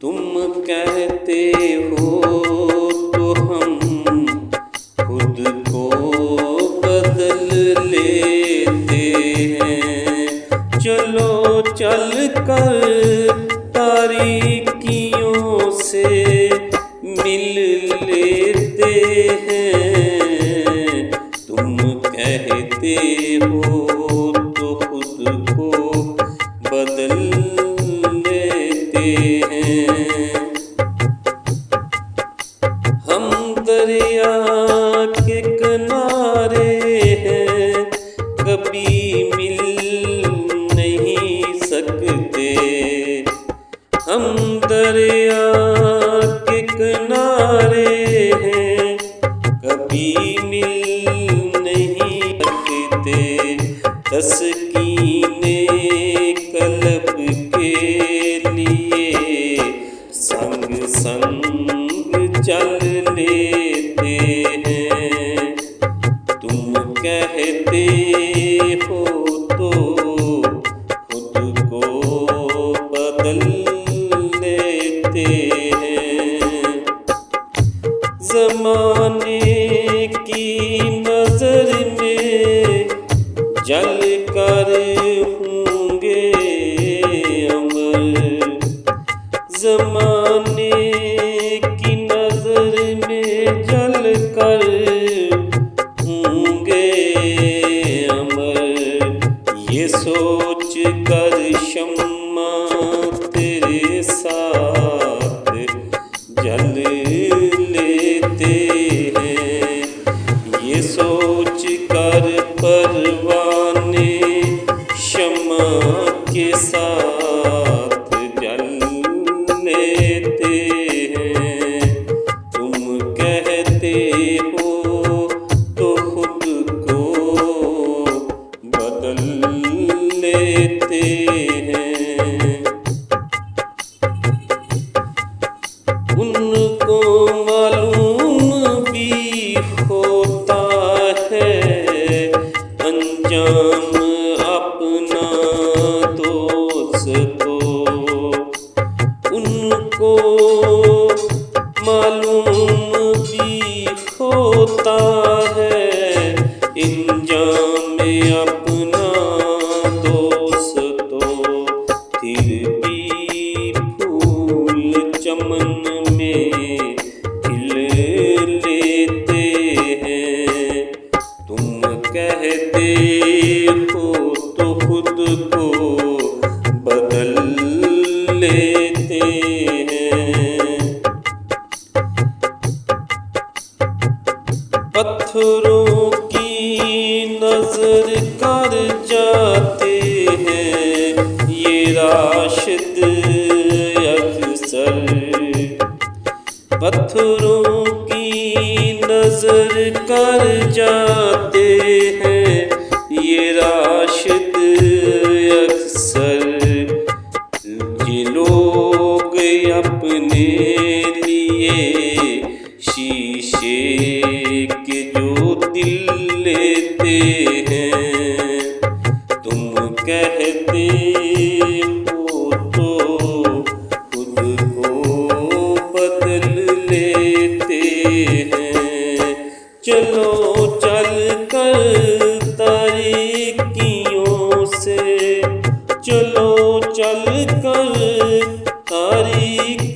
तुम कहते हो तो हम खुद को बदल लेते हैं। चलो चल कर तारीकियों से मिल लेते हैं। तुम कहते हो तो खुद को बदल लेते हैं। हम दरिया के किनारे हैं, कभी मिल नहीं सकते। हम दरिया के किनारे हैं, कभी मिल नहीं सकते। तस्कीने कल्ब के लिए संग संग चल लेते हैं। तुम कहते हो तो खुद को बदल लेते हैं। ज़माने की नज़र में जल कर होंगे अमर। ज़माने की नज़र में जल कर होंगे अमर। ये सोच कर शम्मा तेरे साथ जल लेते हैं। ये सोच कर परवाने शम्मा के साथ जल लेते हैं। तुम कहते हो तो खुद को बदल लेते हैं। उनको मालूम भी होता है अंजाम अपना दोस्तों। उनको मालूम भी होता है अंजाम अपना दोस्तों। फिर भी फूल चमन में खिल लेते हैं। तुम कहते हो तो खुद को बदल लेते हैं। पत्थरों की नजर कर जाते हैं ये राशिद अक्सर। पत्थरों की नजर कर जाते हैं ये राशिद अक्सर। ये लोग अपने लिए शीशे के जो दिल लेते हैं। तुम कहते हो तो खुद को बदल लेते हैं। चलो चल कर तारीकियों से, चलो चल कर तारीक